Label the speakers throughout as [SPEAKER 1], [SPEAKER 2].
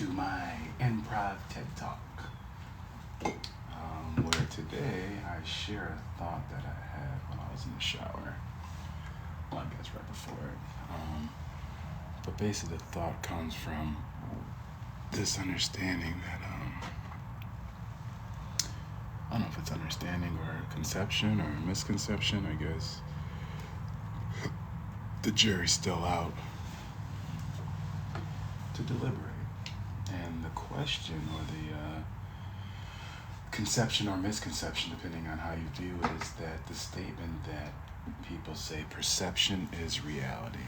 [SPEAKER 1] to my improv TED Talk, where today I share a thought that I had when I was in the shower. Well, I guess right before it. But basically, the thought comes from this understanding that, I don't know if it's understanding or conception or misconception, I guess. The jury's still out to deliberate. And the question or the conception or misconception, depending on how you view it, is that the statement that people say perception is reality.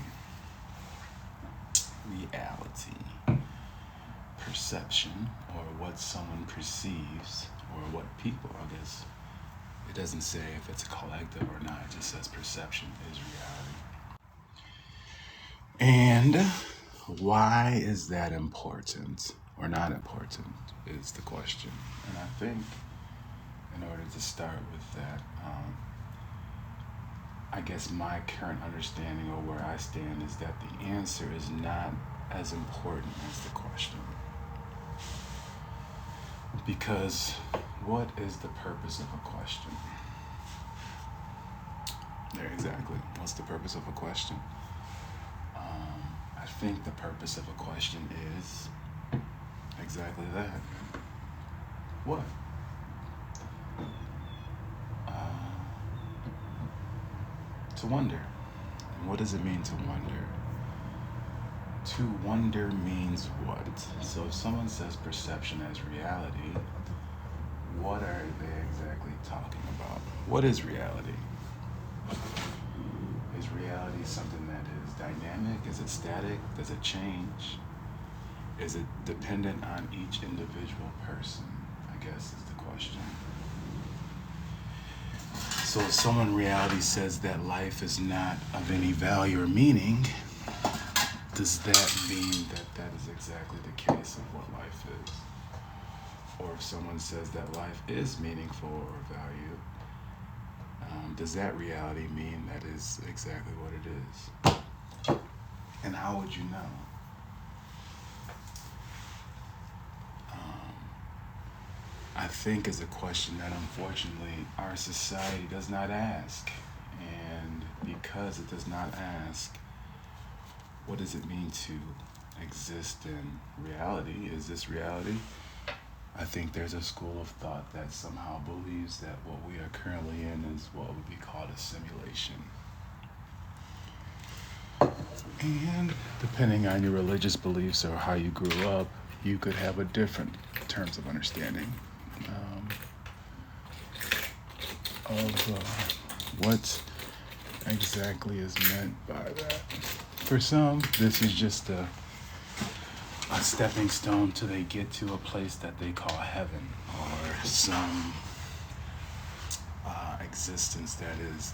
[SPEAKER 1] Reality. Perception, or what someone perceives, or what people, I guess, it doesn't say if it's a collective or not, it just says perception is reality. And why is that important or not important is the question. And I think in order to start with that, I guess my current understanding or where I stand is that the answer is not as important as the question. Because what is the purpose of a question? There, exactly. What's the purpose of a question? I think the purpose of a question is exactly that. What? To wonder. And what does it mean to wonder? To wonder means what? So if someone says perception as reality, what are they exactly talking about? What is reality? Is reality something that is dynamic? Is it static? Does it change? Is it dependent on each individual person? I guess is the question. So if someone in reality says that life is not of any value or meaning, does that mean that that is exactly the case of what life is? Or if someone says that life is meaningful or value, does that reality mean that is exactly what it is? And how would you know? I think is a question that unfortunately our society does not ask. And because it does not ask, what does it mean to exist in reality? Is this reality? I think there's a school of thought that somehow believes that what we are currently in is what would be called a simulation. And depending on your religious beliefs or how you grew up, you could have a different terms of understanding of what exactly is meant by that. For some, this is just a stepping stone till they get to a place that they call heaven, or some existence that is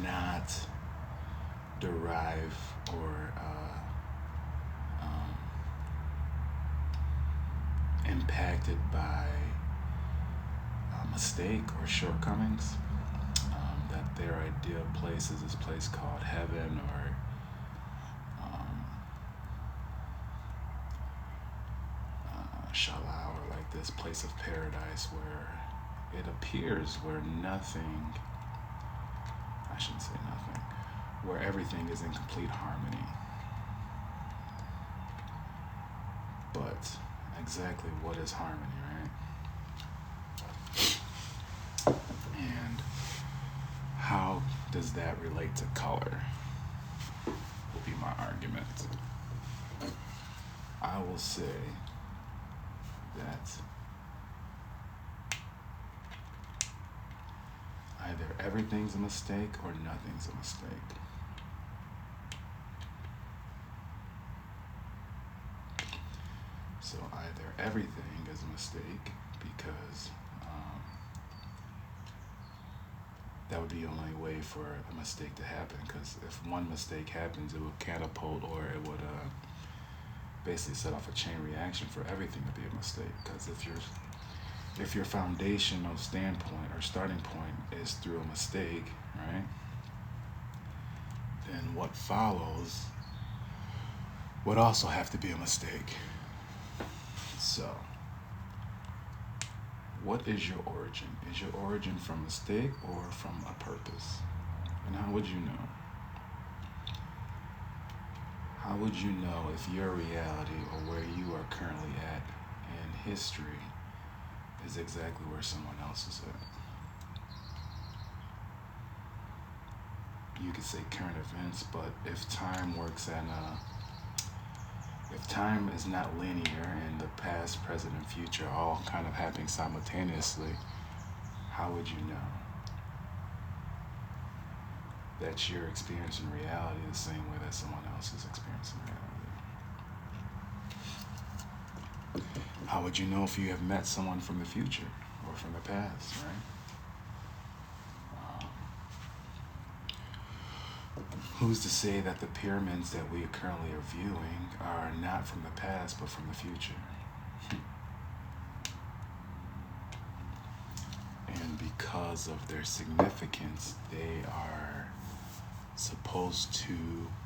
[SPEAKER 1] not derived or impacted by mistake or shortcomings. That their ideal place is this place called heaven, or Shala, or like this place of paradise where it appears where nothing, I shouldn't say nothing, where everything is in complete harmony. But exactly what is harmony, right? And how does that relate to color? Will be my argument. I will say that either everything's a mistake or nothing's a mistake. So either everything is a mistake because that would be the only way for a mistake to happen, because if one mistake happens, it would catapult, or it would basically set off a chain reaction for everything to be a mistake. Because if your foundational standpoint or starting point is through a mistake, right, then what follows would also have to be a mistake. So, what is your origin? Is your origin from a mistake or from a purpose? And how would you know? How would you know if your reality or where you are currently at in history is exactly where someone else is at? You could say current events, but if time works and if time is not linear and the past, present, and future all kind of happening simultaneously, how would you know that you're experiencing reality the same way that someone else is experiencing reality? How would you know if you have met someone from the future or from the past, right? Who's to say that the pyramids that we currently are viewing are not from the past but from the future? And because of their significance, they are supposed to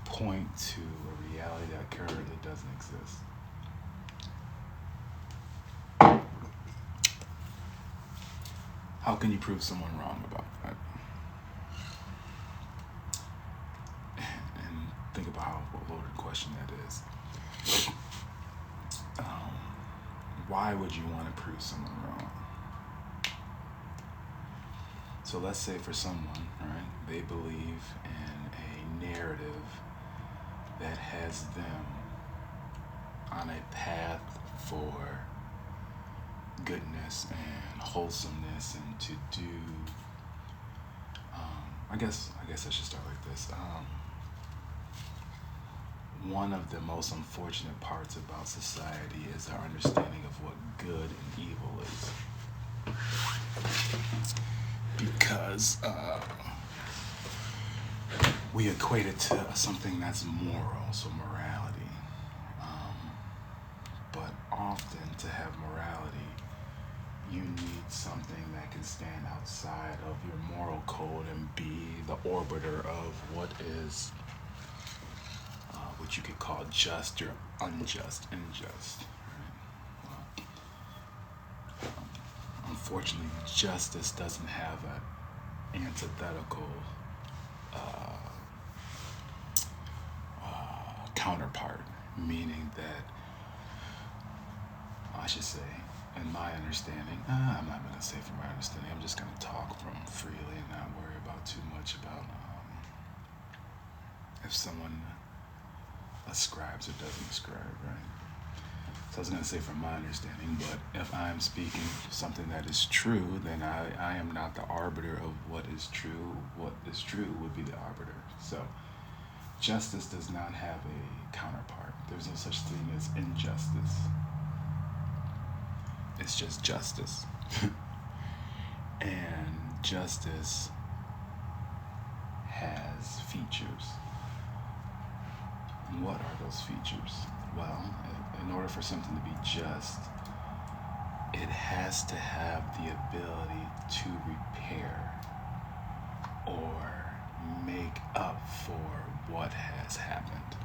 [SPEAKER 1] point to a reality that currently doesn't exist. How can you prove someone wrong about that? And think about how loaded a question that is. Why would you want to prove someone wrong? So let's say for someone, right, they believe in a narrative that has them on a path for goodness and wholesomeness and to do, I guess I should start like this. One of the most unfortunate parts about society is our understanding of what good and evil is. Because we equate it to something that's moral, so morality. But often to have morality, you need something that can stand outside of your moral code and be the orbiter of what is what you could call just or unjust, unjust. Right? Well, unfortunately, justice doesn't have an antithetical counterpart, meaning that, I should say, in my understanding, I'm not going to say from my understanding, I'm just going to talk from freely and not worry about too much about if someone ascribes or doesn't ascribe, right? So I was going to say from my understanding, but if I'm speaking something that is true, then I am not the arbiter of what is true. What is true would be the arbiter. So justice does not have a counterpart. There's no such thing as injustice. It's just justice. And justice has features. And what are those features? Well, in order for something to be just, it has to have the ability to repair or make up for what has happened.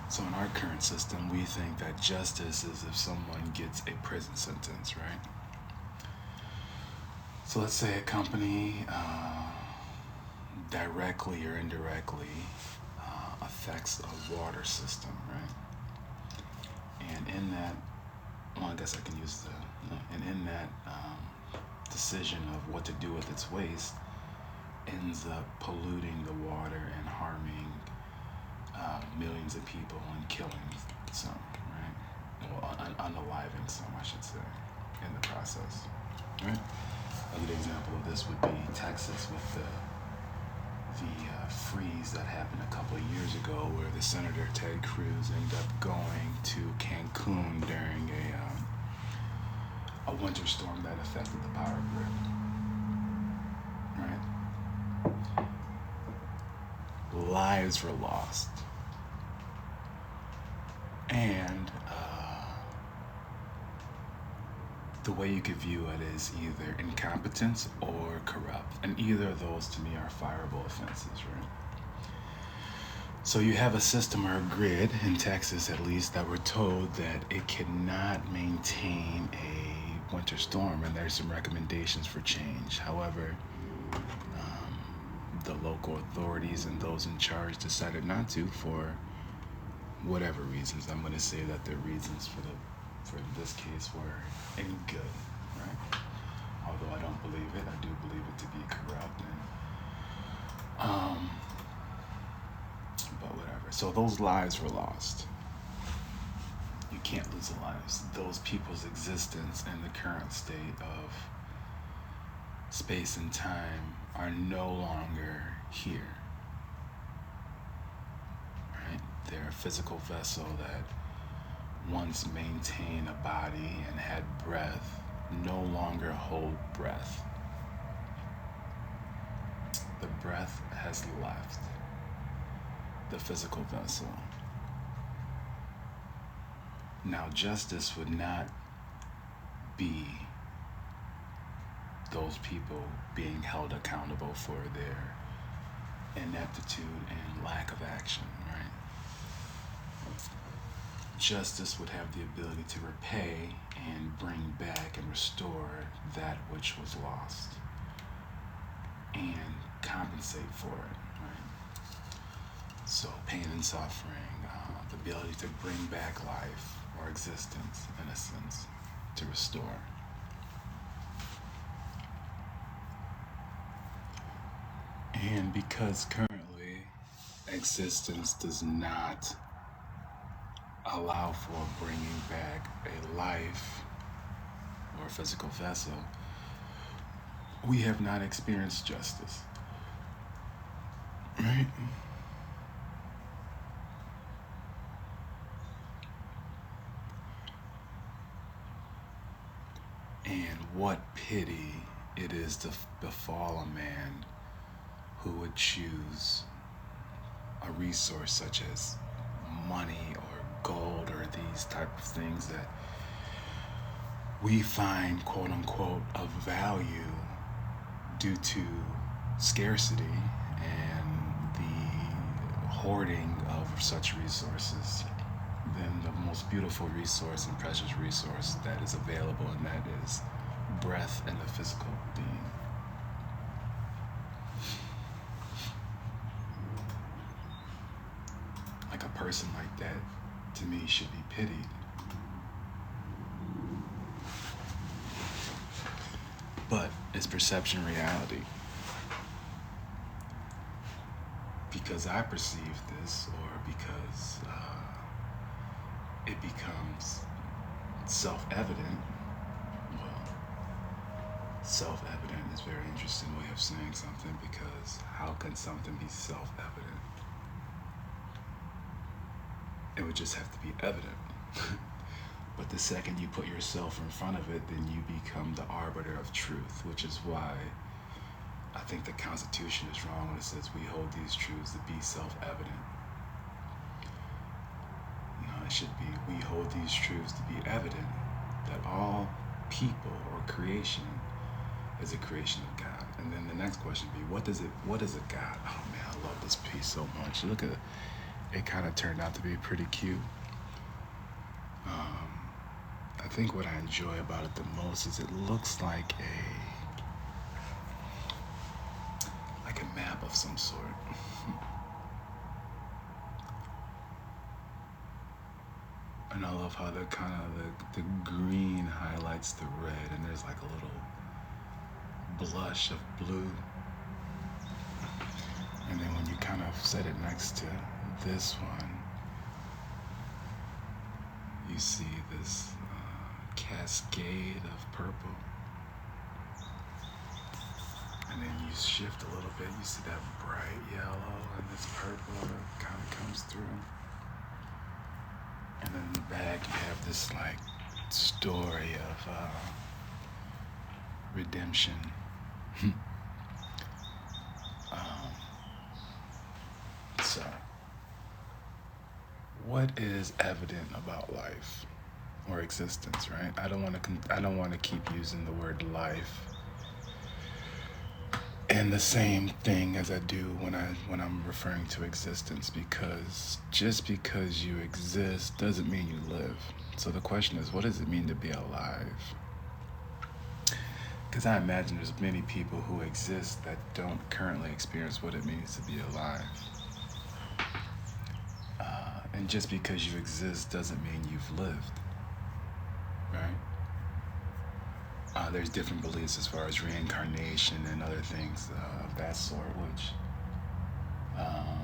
[SPEAKER 1] So in our current system, we think that justice is if someone gets a prison sentence, right? So let's say a company directly or indirectly affects a water system, right? And in that, well, I guess I can use and in that decision of what to do with its waste, ends up polluting the water and harming millions of people and killing some, right? Well, unaliving some, I should say, in the process, right? A good example of this would be Texas with the freeze that happened a couple of years ago, where the Senator Ted Cruz ended up going to Cancun during a winter storm that affected the power grid, right? Lives were lost. And the way you could view it is either incompetence or corrupt. And either of those, to me, are fireable offenses, right? So you have a system or a grid in Texas, at least, that we're told that it cannot maintain a winter storm, and there's some recommendations for change. However, the local authorities and those in charge decided not to for whatever reasons. I'm going to say that the reasons for this case were any good, right? Although I don't believe it, I do believe it to be corrupt. And but whatever. So those lives were lost. You can't lose the lives. Those people's existence in the current state of space and time are no longer here. Right? They're a physical vessel that once maintained a body and had breath, no longer hold breath. The breath has left the physical vessel. Now, justice would not be those people being held accountable for their ineptitude and lack of action, right? Justice would have the ability to repay and bring back and restore that which was lost and compensate for it, right? So pain and suffering, the ability to bring back life or existence, innocence, to restore. And because currently existence does not allow for bringing back a life or a physical vessel, we have not experienced justice. Right? And what pity it is to befall a man who would choose a resource such as money or gold or these type of things that we find quote unquote of value due to scarcity and the hoarding of such resources than the most beautiful resource and precious resource that is available, and that is breath and the physical being. Like a person like that, to me, should be pitied. But is perception reality? Because I perceive this, or because it becomes self-evident. Well, self-evident is a very interesting way of saying something, because how can something be self-evident? It would just have to be evident. But the second you put yourself in front of it, then you become the arbiter of truth, which is why I think the Constitution is wrong when it says we hold these truths to be self-evident. It should be, we hold these truths to be evident that all people or creation is a creation of God. And then the next question would be, what is a God? Oh man, I love this piece so much. Look at it. It kind of turned out to be pretty cute. I think what I enjoy about it the most is it looks like a map of some sort. And I love how the green highlights the red, and there's like a little blush of blue. And then when you kind of set it next to this one, you see this cascade of purple. And then you shift a little bit, you see that bright yellow and this purple that kind of comes through. And then in the back you have this like story of redemption. So, what is evident about life or existence, right? I don't want to keep using the word life And the same thing as I do when I'm referring to existence, because just because you exist doesn't mean you live. So the question is, what does it mean to be alive? Because I imagine there's many people who exist that don't currently experience what it means to be alive. And just because you exist doesn't mean you've lived, right? There's different beliefs as far as reincarnation and other things of that sort, which um,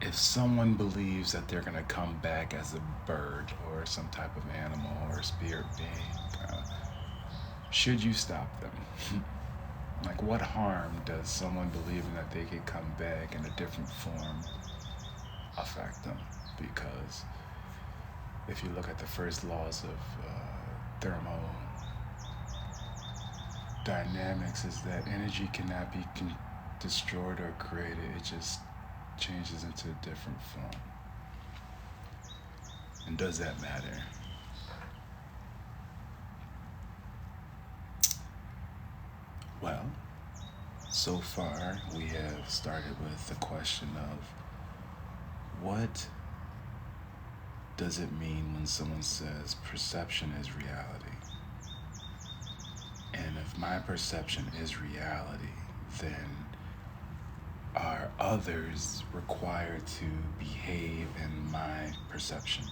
[SPEAKER 1] if someone believes that they're going to come back as a bird or some type of animal or spirit being, should you stop them? Like, what harm does someone believing that they could come back in a different form affect them? Because if you look at the first laws of thermodynamics, is that energy cannot be destroyed or created. It just changes into a different form. And does that matter? Well, so far we have started with the question of what does it mean when someone says perception is reality? And if my perception is reality, then are others required to behave in my perception?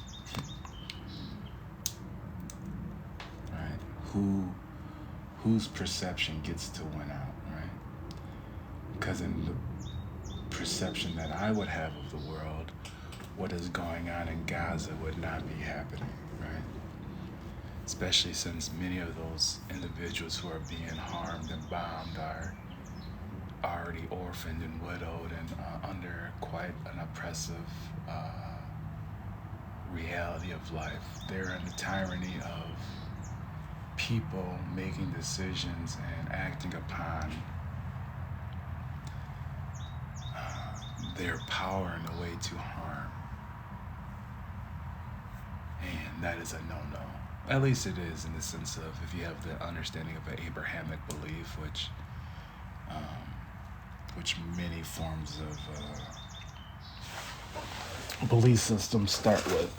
[SPEAKER 1] Right? Whose perception gets to win out, right? Because in the perception that I would have of the world, what is going on in Gaza would not be happening, right? Especially since many of those individuals who are being harmed and bombed are already orphaned and widowed and under quite an oppressive reality of life. They're in the tyranny of people making decisions and acting upon their power in a way to harm. And that is a no-no. At least it is in the sense of if you have the understanding of an Abrahamic belief, which many forms of belief systems start with.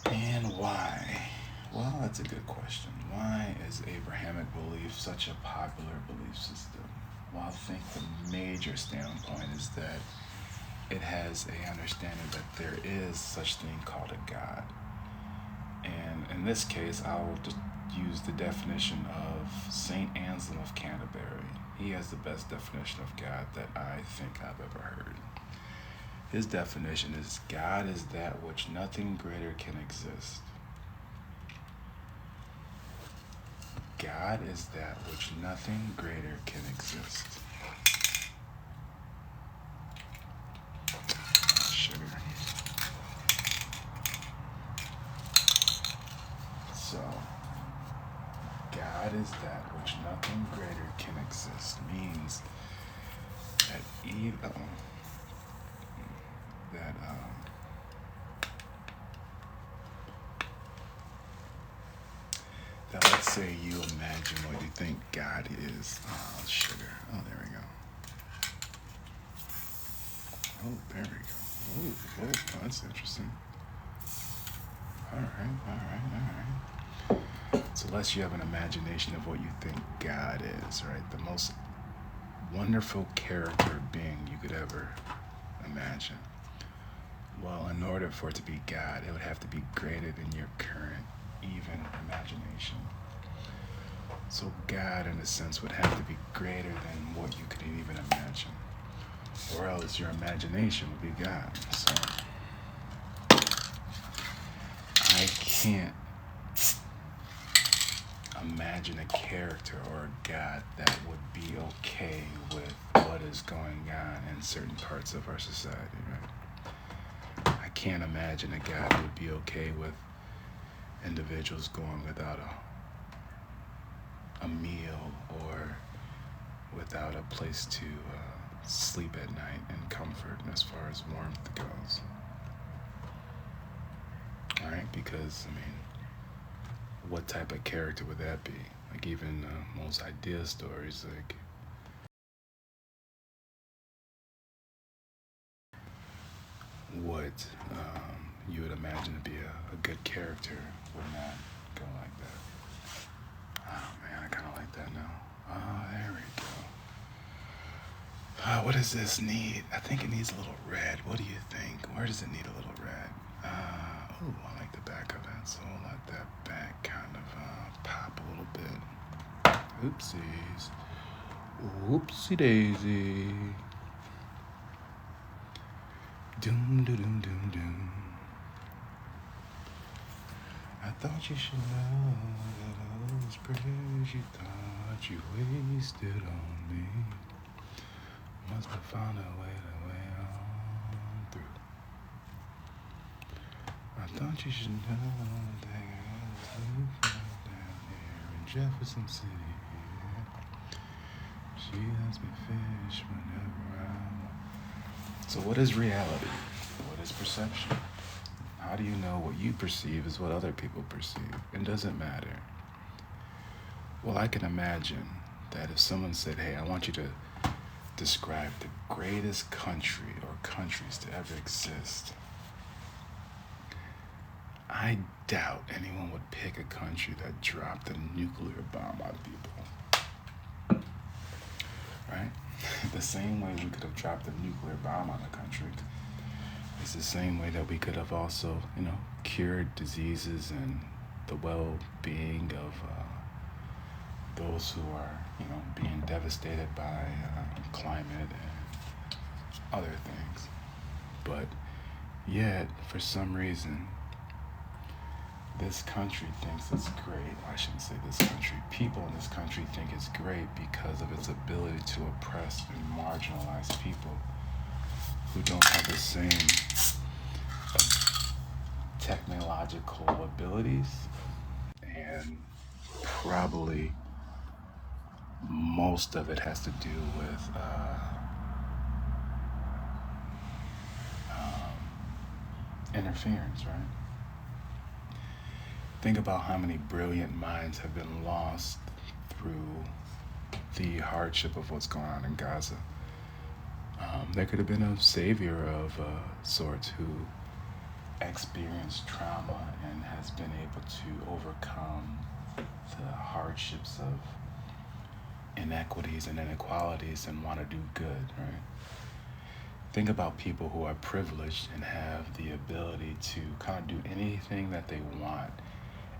[SPEAKER 1] And why? Well, that's a good question. Why is Abrahamic belief such a popular belief system? Well, I think the major standpoint is that it has a understanding that there is such thing called a God. And in this case, I'll just use the definition of Saint Anselm of Canterbury. He has the best definition of God that I think I've ever heard. His definition is God is that which nothing greater can exist. God is that which nothing greater can exist. Sugar. So, God is that which nothing greater can exist means that that let's say you imagine what you think God is. Oh, sugar. Oh, there we go. Oh, there we go. Oh, that's interesting. All right. So unless you have an imagination of what you think God is, right? The most wonderful character being you could ever imagine. Well, in order for it to be God, it would have to be greater than your current even imagination. So God, in a sense, would have to be greater than what you could even imagine. Or else your imagination would be God. So I can't imagine a character or a God that would be okay with what is going on in certain parts of our society, right? I can't imagine a God who would be okay with individuals going without a meal or without a place to sleep at night in comfort as far as warmth goes. because, I mean, what type of character would that be? Like, even most idea stories, like, what you would imagine to be a good character would not go like that. Oh man, I kind of like that now. Oh, there we go. What does this need? I think it needs a little red. What do you think? Where does it need a little red? Oh, I like the back of it, so we'll let that back kind of pop a little bit. Oopsies. Oopsie daisy. Doom, doom, doom, doom, doom. I thought you should know that all those prayers you thought you wasted on me must have found a way on through. I thought you should know that I was down here in Jefferson City. She lets me fish whenever I want. So what is reality? What is perception? How do you know what you perceive is what other people perceive? It doesn't matter. Well, I can imagine that if someone said, hey, I want you to describe the greatest country or countries to ever exist, I doubt anyone would pick a country that dropped a nuclear bomb on people. Right? The same way we could have dropped a nuclear bomb on a country is the same way that we could have also, cured diseases and the well-being of those who are, being devastated by climate and other things. But yet, for some reason, this country thinks it's great. I shouldn't say this country. People in this country think it's great because of its ability to oppress and marginalize people who don't have the same technological abilities, and probably most of it has to do with interference, right? Think about how many brilliant minds have been lost through the hardship of what's going on in Gaza. There could have been a savior of sorts who experienced trauma and has been able to overcome the hardships of inequities and inequalities and want to do good, right? Think about people who are privileged and have the ability to kind of do anything that they want,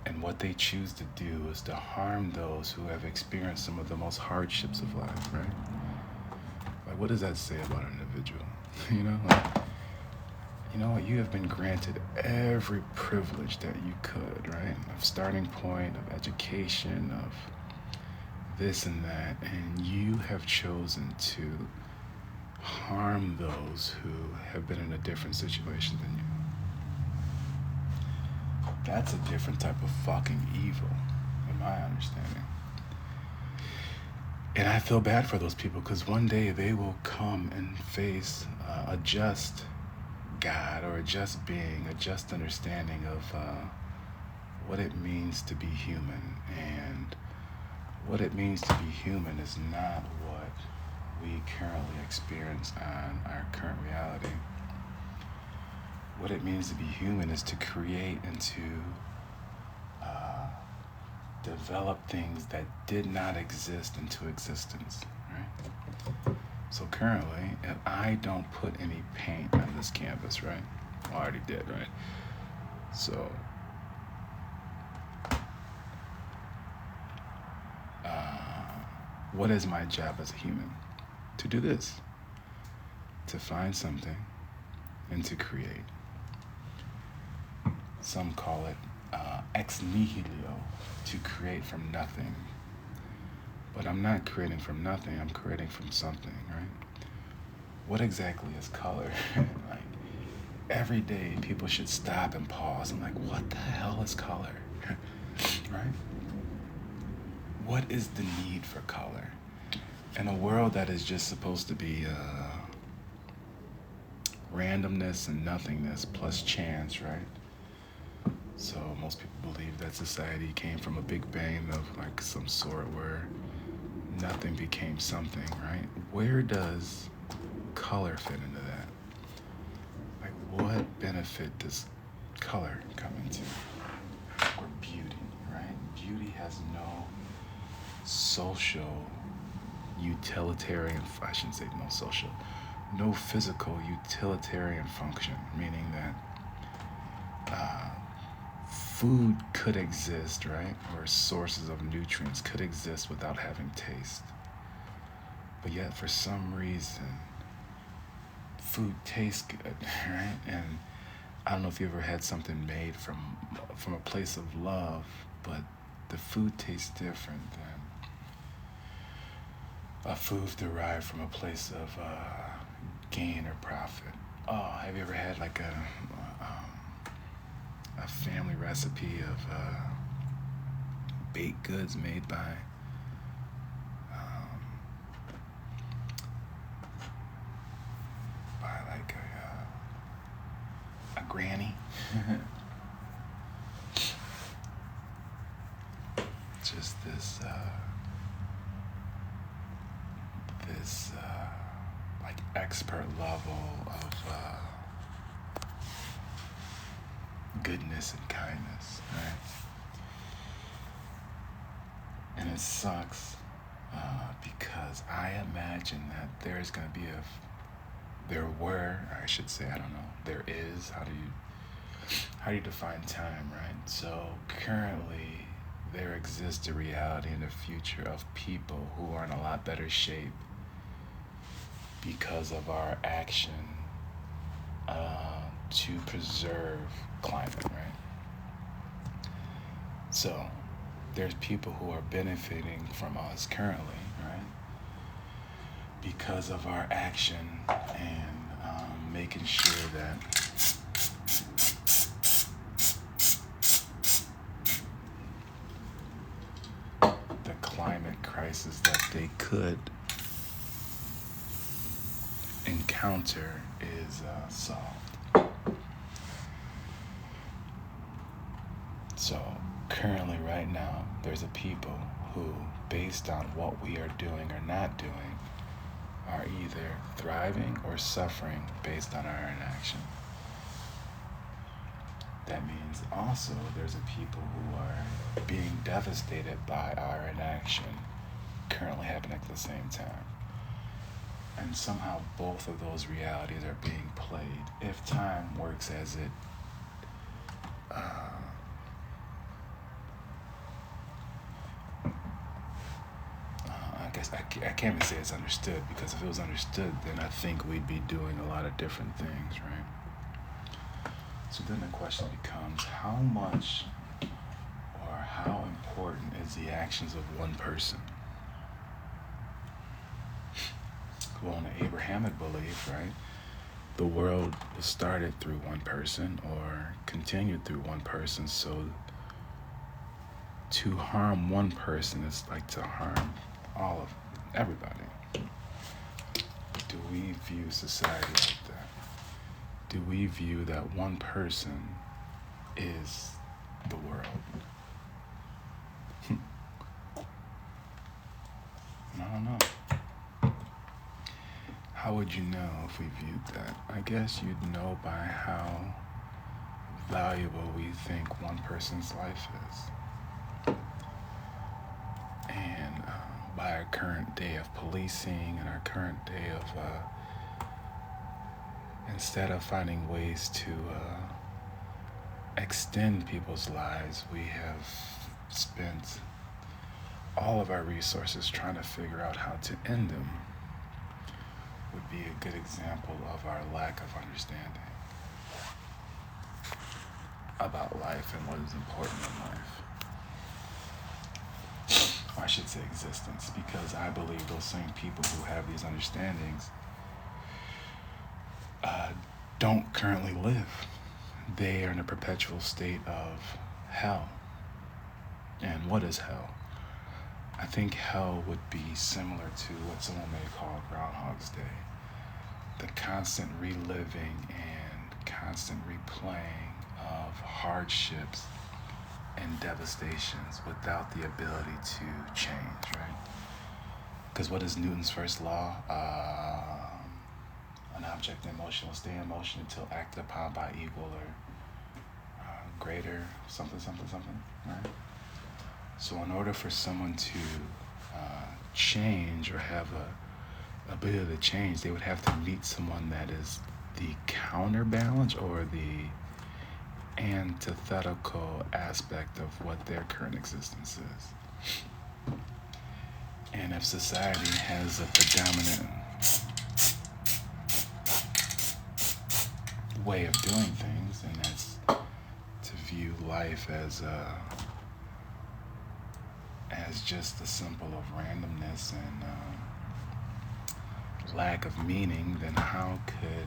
[SPEAKER 1] and what they choose to do is to harm those who have experienced some of the most hardships of life, right? Like, what does that say about an individual? You have been granted every privilege that you could, right? Of starting point, of education, of this and that, and you have chosen to harm those who have been in a different situation than you. That's a different type of fucking evil, in my understanding. And I feel bad for those people, because one day they will come and face a just God, or a just being, a just understanding of what it means to be human. And what it means to be human is not what we currently experience on our current reality. What it means to be human is to create and to develop things that did not exist into existence, right? So currently, if I don't put any paint on this canvas, right? I already did, right? So what is my job as a human? To do this. To find something and to create. Some call it ex nihilo, to create from nothing. But I'm not creating from nothing, I'm creating from something, right? What exactly is color? Like, every day people should stop and pause and like, what the hell is color? Right? What is the need for color? In a world that is just supposed to be randomness and nothingness plus chance, right? So most people believe that society came from a big bang of like some sort where nothing became something, right? Where does color fit into that? Like what benefit does color come into? Or beauty, right? Beauty has no social utilitarian, I shouldn't say no social, no physical utilitarian function, meaning that food could exist, right? Or sources of nutrients could exist without having taste. But yet, for some reason, food tastes good, right? And I don't know if you ever had something made from a place of love, but the food tastes different than a food derived from a place of gain or profit. Oh, have you ever had like a family recipe of baked goods made um, by like a granny? Just this like expert level of goodness and kindness, right? And it sucks because I imagine that there's going to be there were, I should say, I don't know, there is, how do you define time, right? So currently there exists a reality in the future of people who are in a lot better shape because of our action to preserve climate, right? So there's people who are benefiting from us currently, right? Because of our action and making sure that the climate crisis that they could encounter is solved. So currently right now, there's a people who, based on what we are doing or not doing, are either thriving or suffering based on our inaction. That means also there's a people who are being devastated by our inaction currently happening at the same time. And somehow both of those realities are being played if time works as it I guess I can't even say it's understood, because if it was understood, then I think we'd be doing a lot of different things, right? So then the question becomes, how much or how important is the actions of one person? Well, in the Abrahamic belief, right, the world was started through one person or continued through one person. So to harm one person is like to harm all of everybody. Do we view society like that? Do we view that one person is the world? I don't know. How would you know if we viewed that? I guess you'd know by how valuable we think one person's life is. And by our current day of policing and our current day of, instead of finding ways to extend people's lives, we have spent all of our resources trying to figure out how to end them. Would be a good example of our lack of understanding about life and what is important in life. Or I should say existence, because I believe those same people who have these understandings don't currently live. They are in a perpetual state of hell. And what is hell? I think hell would be similar to what someone may call Groundhog's Day. The constant reliving and constant replaying of hardships and devastations without the ability to change, right? Because what is Newton's first law? An object in motion will stay in motion until acted upon by equal or greater something, right? So in order for someone to change or have a ability to change, they would have to meet someone that is the counterbalance or the antithetical aspect of what their current existence is. And if society has a predominant way of doing things, and that's to view life as just a symbol of randomness and lack of meaning, then how could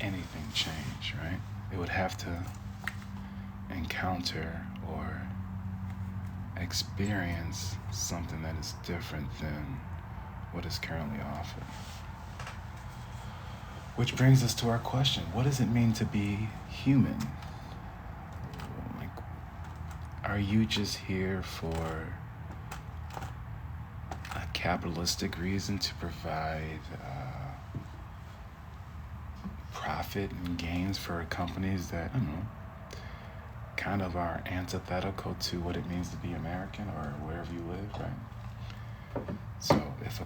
[SPEAKER 1] anything change, right? It would have to encounter or experience something that is different than what is currently offered. Which brings us to our question: what does it mean to be human? Like, are you just here for a capitalistic reason to provide profit and gains for companies that, I don't know, kind of are antithetical to what it means to be American or wherever you live, right? So if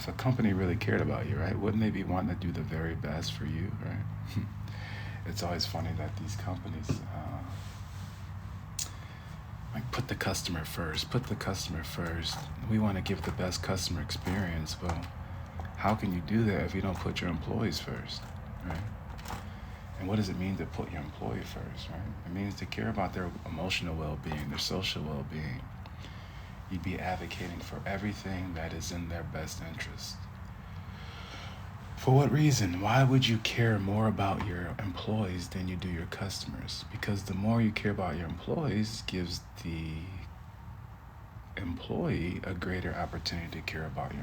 [SPEAKER 1] a company really cared about you, right, wouldn't they be wanting to do the very best for you, right? It's always funny that these companies like put the customer first. We want to give the best customer experience. Well, how can you do that if you don't put your employees first, right? And what does it mean to put your employee first, right? It means to care about their emotional well-being, their social well-being. You'd be advocating for everything that is in their best interest. For what reason? Why would you care more about your employees than you do your customers? Because the more you care about your employees gives the employee a greater opportunity to care about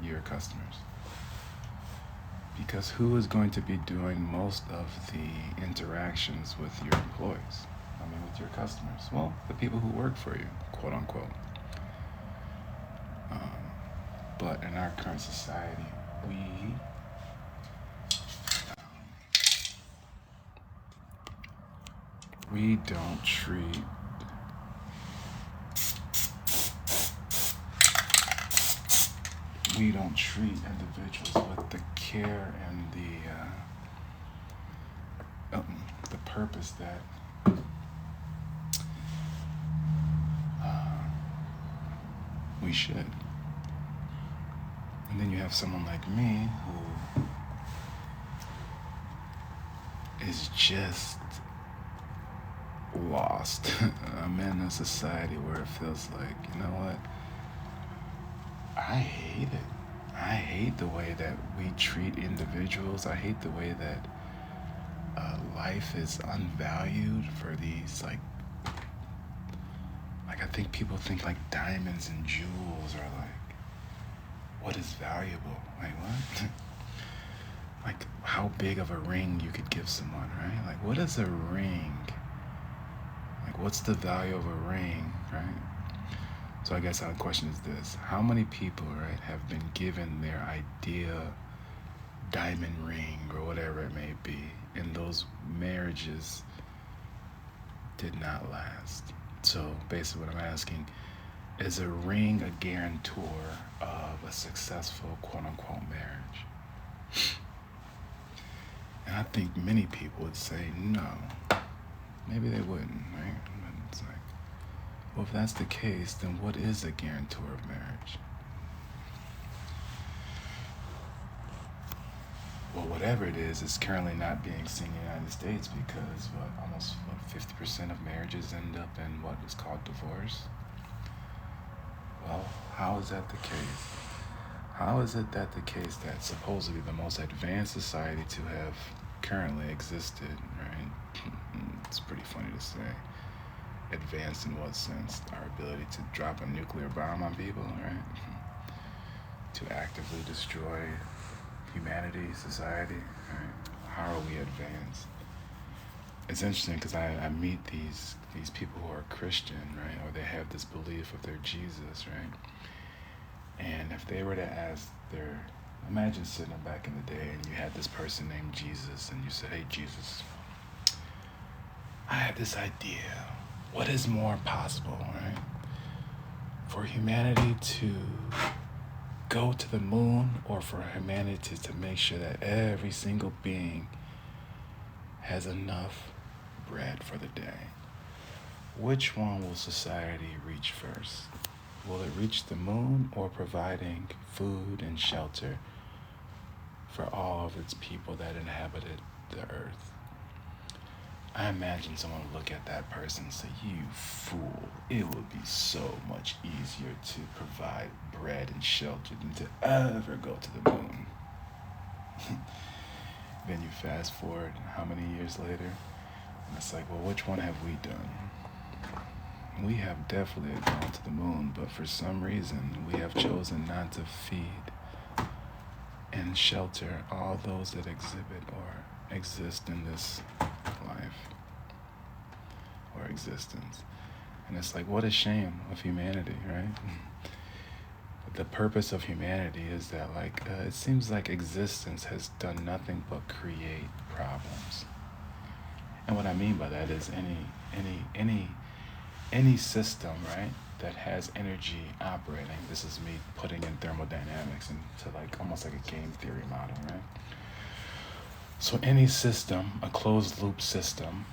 [SPEAKER 1] your customers. Because who is going to be doing most of the interactions with your employees? With your customers? Well, the people who work for you, quote unquote. But in our current society, we don't treat individuals with the care and the purpose that we should. And then you have someone like me who is just lost. I'm in a society where it feels like, you know what? I hate it. I hate the way that we treat individuals. I hate the way that life is unvalued for these, like I think people think like diamonds and jewels are like, what is valuable? Like what? Like how big of a ring you could give someone, right? Like what is a ring? Like what's the value of a ring, right? So I guess our question is this: how many people, right, have been given their idea diamond ring or whatever it may be, and those marriages did not last? So basically what I'm asking, is a ring a guarantor of a successful quote-unquote marriage? And I think many people would say no. Maybe they wouldn't, right? But it's like, well, if that's the case, then what is a guarantor of marriage? Well, whatever it is, it's currently not being seen in the United States because almost 50% of marriages end up in what is called divorce. Well, how is that the case? How is it that the case that supposedly the most advanced society to have currently existed, right? It's pretty funny to say. Advanced in what sense? Our ability to drop a nuclear bomb on people, right? To actively destroy humanity, society, right? How are we advanced? it's interesting because I meet these people who are Christian, right? Or they have this belief of their Jesus, right? And if they were to ask their, imagine sitting back in the day and you had this person named Jesus and you said, hey, Jesus, I have this idea. What is more possible, right? For humanity to go to the moon, or for humanity to make sure that every single being has enough bread for the day? Which one will society reach first? Will it reach the moon, or providing food and shelter for all of its people that inhabited the earth? I imagine someone would look at that person and say, you fool, it would be so much easier to provide bread and shelter than to ever go to the moon. Then you fast forward how many years later, and it's like, well, which one have we done? We have definitely gone to the moon, but for some reason we have chosen not to feed and shelter all those that exhibit or exist in this life or existence. And it's like, what a shame of humanity, right? The purpose of humanity is that, it seems like existence has done nothing but create problems. And what I mean by that is any system, right, that has energy operating. This is me putting in thermodynamics into almost like a game theory model, right? So any system, a closed loop system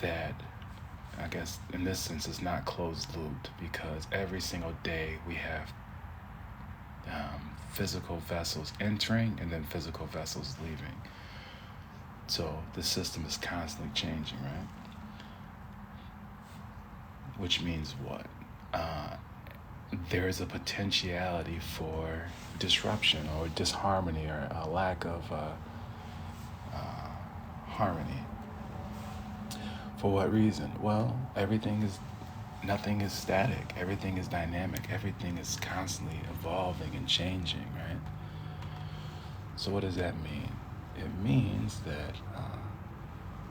[SPEAKER 1] that, I guess in this sense, is not closed looped, because every single day we have physical vessels entering and then physical vessels leaving. So the system is constantly changing, right? Which means what? There is a potentiality for disruption or disharmony or a lack of harmony. For what reason? Well, nothing is static. Everything is dynamic. Everything is constantly evolving and changing, right? So what does that mean? It means that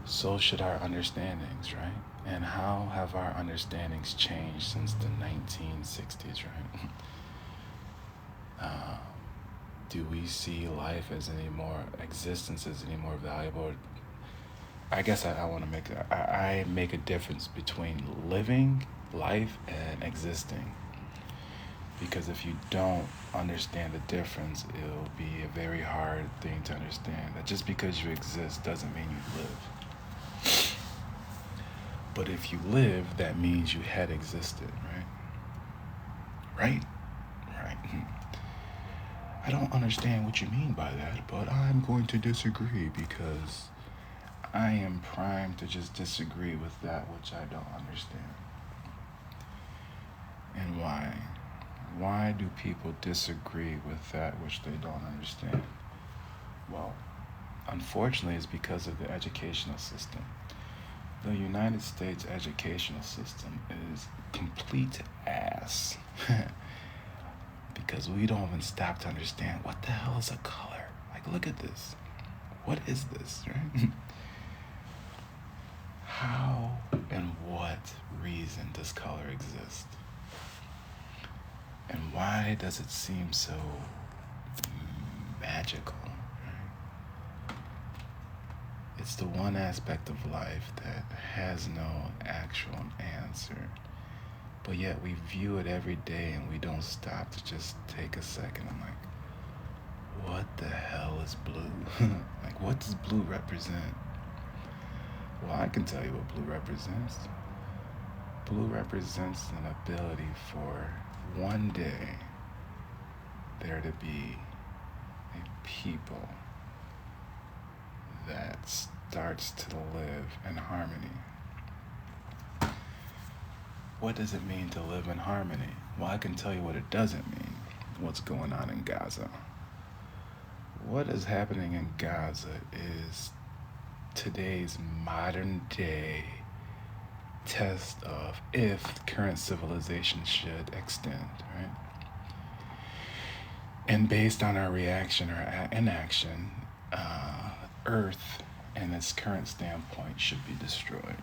[SPEAKER 1] so should our understandings, right? And how have our understandings changed since the 1960s, right? Do we see life as existence as any more valuable? I guess I want to I make a difference between living life and existing. Because if you don't understand the difference, it'll be a very hard thing to understand. That just because you exist doesn't mean you live. But if you live, that means you had existed, right? Right. I don't understand what you mean by that, but I'm going to disagree because I am primed to just disagree with that which I don't understand. And why? Why do people disagree with that which they don't understand? Well, unfortunately, it's because of the educational system. The United States educational system is complete ass. Because we don't even stop to understand what the hell is a color. Look at this. What is this, right? How and what reason does color exist? And why does it seem so magical? Right? It's the one aspect of life that has no actual answer, but yet we view it every day and we don't stop to just take a second and what the hell is blue? What does blue represent? Well, I can tell you what blue represents. Blue represents an ability for one day there to be a people that starts to live in harmony. What does it mean to live in harmony? Well, I can tell you what it doesn't mean. What's going on in Gaza? What is happening in Gaza is today's modern day test of if current civilization should extend, right? And based on our reaction or inaction, Earth and its current standpoint should be destroyed.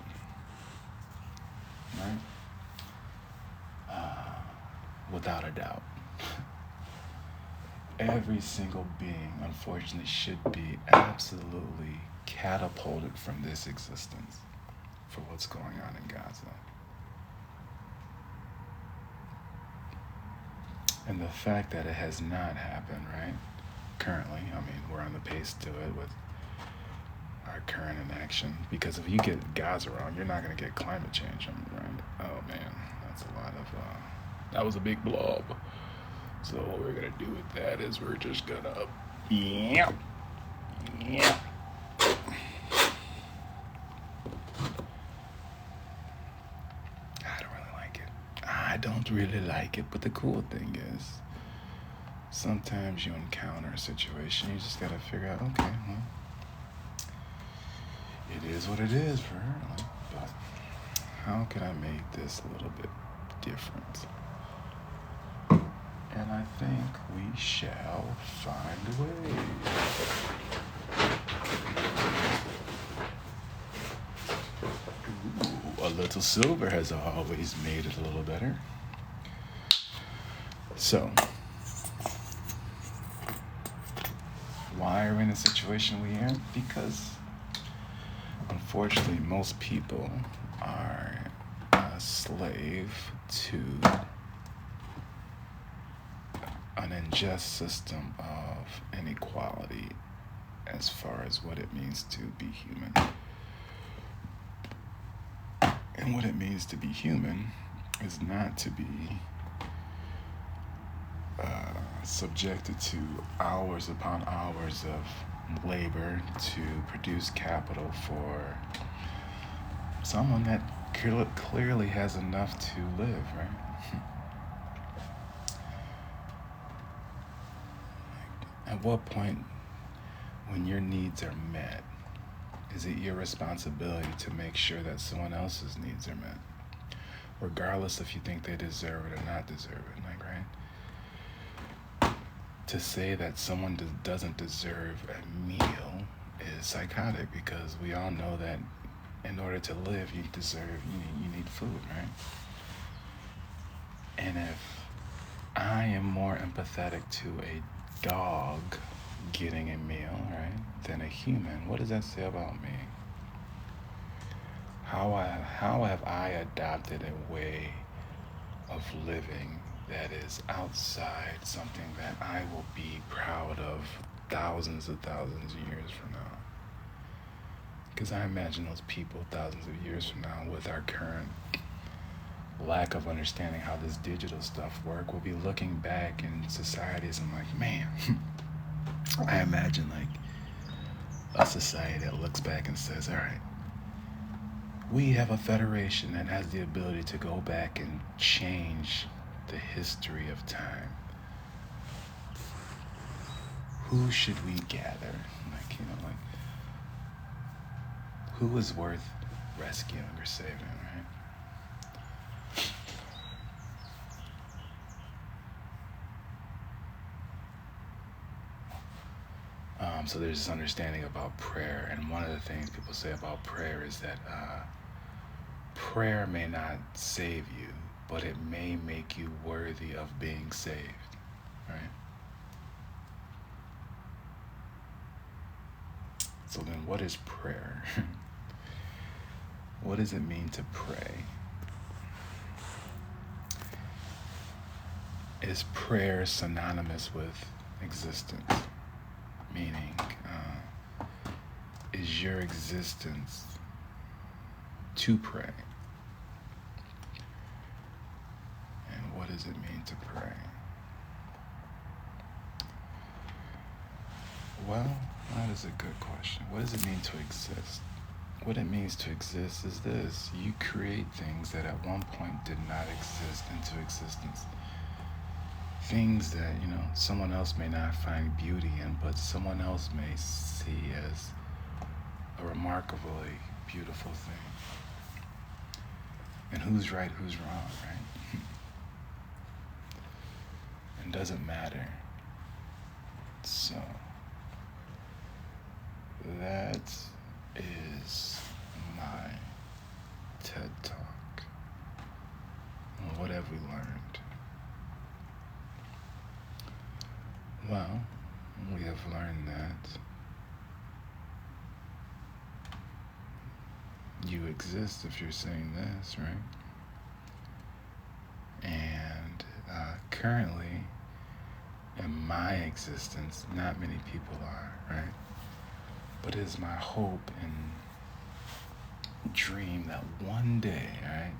[SPEAKER 1] Right? Without a doubt. Every single being, unfortunately, should be absolutely catapulted from this existence for what's going on in Gaza. And the fact that it has not happened, right? Currently, I mean, we're on the pace to it with our current inaction. Because if you get Gaza wrong, you're not going to get climate change, right? Oh man, that's a lot of, that was a big blob. So what we're going to do with that is we're just going to, yeah. I don't really like it, but the cool thing is sometimes you encounter a situation, you just gotta figure out, okay, well, it is what it is for her, but how can I make this a little bit different? And I think we shall find a way. Ooh, a little silver has always made it a little better. So, why are we in the situation we are? Because, unfortunately, most people are a slave to an unjust system of inequality as far as what it means to be human. And what it means to be human is not to be subjected to hours upon hours of labor to produce capital for someone that clearly has enough to live, right? At what point, when your needs are met, is it your responsibility to make sure that someone else's needs are met? Regardless if you think they deserve it or not deserve it, like, right? To say that someone doesn't deserve a meal is psychotic, because we all know that in order to live, you need food, right? And if I am more empathetic to a dog getting a meal, right, than a human, what does that say about me? How have I adopted a way of living that is outside something that I will be proud of thousands of years from now? Because I imagine those people thousands of years from now, with our current lack of understanding how this digital stuff work, will be looking back in societies and like, man, I imagine like a society that looks back and says, all right, we have a federation that has the ability to go back and change the history of time. Who should we gather? Like, who is worth rescuing or saving, right? So there's this understanding about prayer, and one of the things people say about prayer is that prayer may not save you, but it may make you worthy of being saved, right? So then what is prayer? What does it mean to pray? Is prayer synonymous with existence? Meaning, is your existence to pray? And what does it mean to pray? Well, that is a good question. What does it mean to exist? What it means to exist is this: you create things that at one point did not exist into existence. Things that, someone else may not find beauty in, but someone else may see as a remarkably beautiful thing. And who's right, who's wrong, right? It doesn't matter. So, that's is my TED Talk. What have we learned? Well, we have learned that you exist if you're saying this, right? And currently, in my existence, not many people are, right? But it is my hope and dream that one day, right,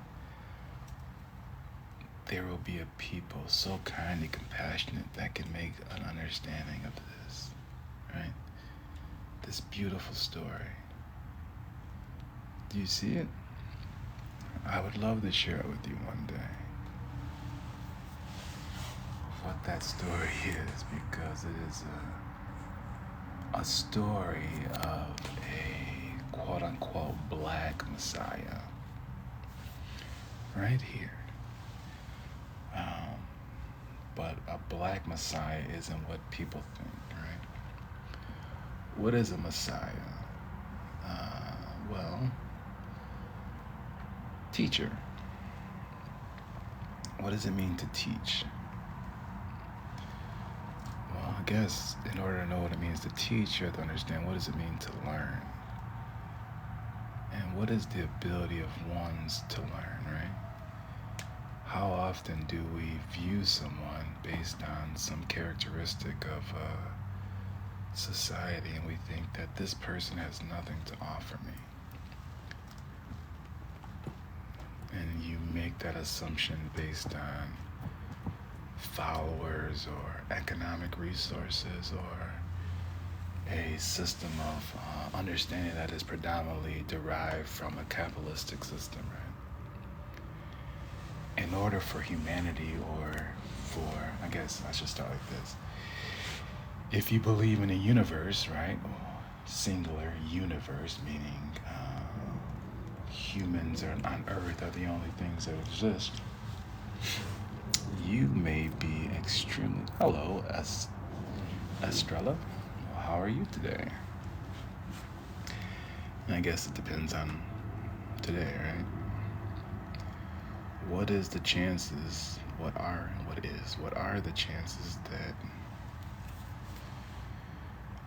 [SPEAKER 1] there will be a people so kind and compassionate that can make an understanding of this, right? This beautiful story. Do you see it? I would love to share it with you one day. What that story is, because it is a story of a quote-unquote black messiah right here. But a black messiah isn't what people think, right? What is a messiah? Well, teacher. What does it mean to teach? Well, I guess in order to know what it means to teach, you have to understand what does it mean to learn. And what is the ability of ones to learn, right? How often do we view someone based on some characteristic of society and we think that this person has nothing to offer me? And you make that assumption based on followers or economic resources or a system of understanding that is predominantly derived from a capitalistic system, right? In order for humanity, or for, I guess I should start like this. If you believe in a universe, right? Singular universe, meaning humans on Earth are the only things that exist. You may be extremely. Hello, Estrella. How are you today? And I guess it depends on today, right? What is the chances? What are the chances that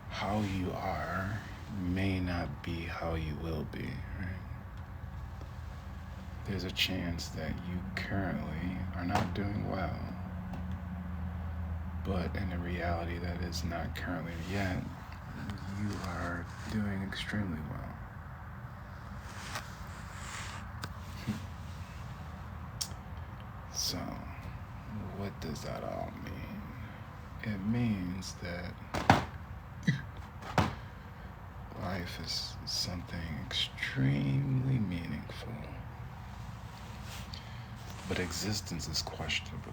[SPEAKER 1] how you are may not be how you will be, right? There's a chance that you currently are not doing well, but in a reality that is not currently yet, you are doing extremely well. So, what does that all mean? It means that life is something extremely meaningful, but existence is questionable.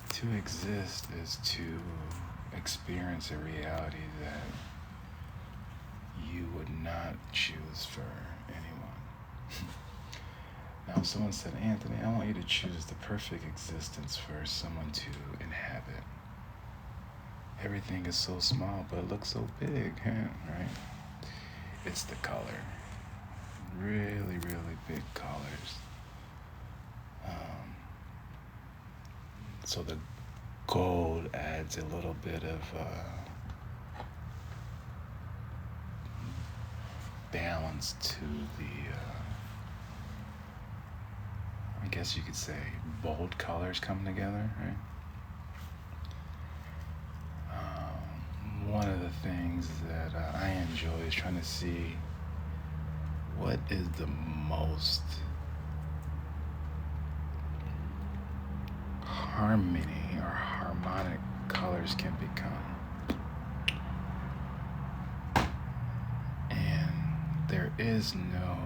[SPEAKER 1] To exist is to experience a reality that you would not choose for anyone. Now, if someone said, Anthony, I want you to choose the perfect existence for someone to inhabit. Everything is so small, but it looks so big, right? It's the color. Really, really big colors. So the gold adds a little bit of balance to the, I guess you could say, bold colors coming together, right? One of the things that I enjoy is trying to see what is the most harmony or harmonic colors can become. And there is no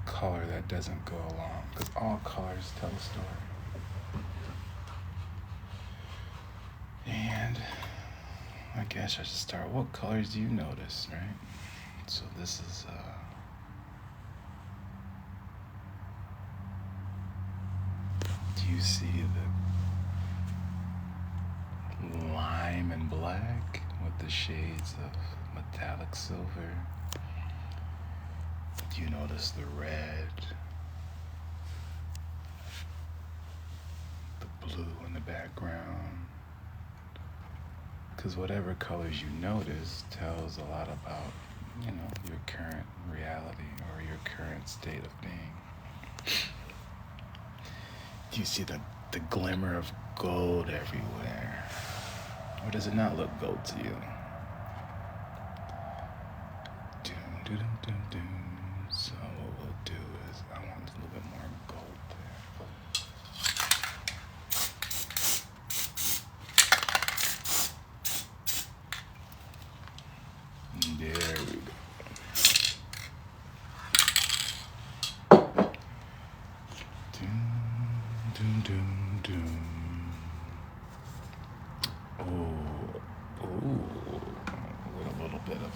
[SPEAKER 1] color that doesn't go along, because all colors tell a story. And I guess I should start. What colors do you notice, right? So this is do you see the lime and black with the shades of metallic silver? Do you notice the red, the blue in the background? Because whatever colors you notice tells a lot about, your current reality or your current state of being. Do you see the glimmer of gold everywhere? Or does it not look gold to you? So what we'll do is, I want a little bit more gold there. There we go. With a little bit of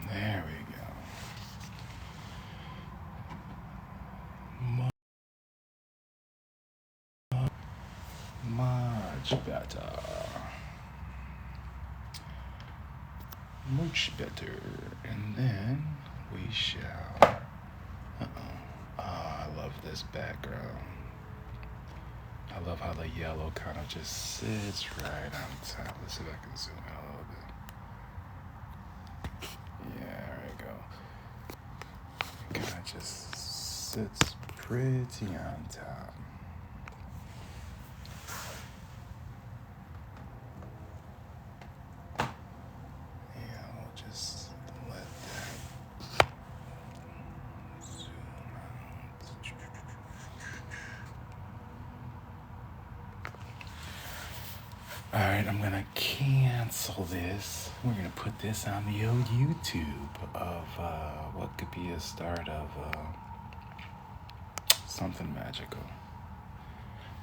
[SPEAKER 1] there we go. Much better. Much better. And then we shall. I love this background. I love how the yellow kind of just sits right on top. Let's see if I can zoom out a little bit. Yeah, there we go. It kind of just sits pretty on top. Yeah, we'll just let that zoom out. Alright, I'm gonna cancel this. We're gonna put this on the old YouTube of what could be a start of something magical.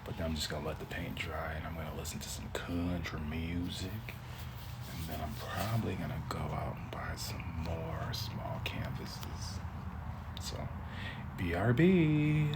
[SPEAKER 1] But then I'm just gonna let the paint dry and I'm gonna listen to some country music. And then I'm probably gonna go out and buy some more small canvases. So, BRB.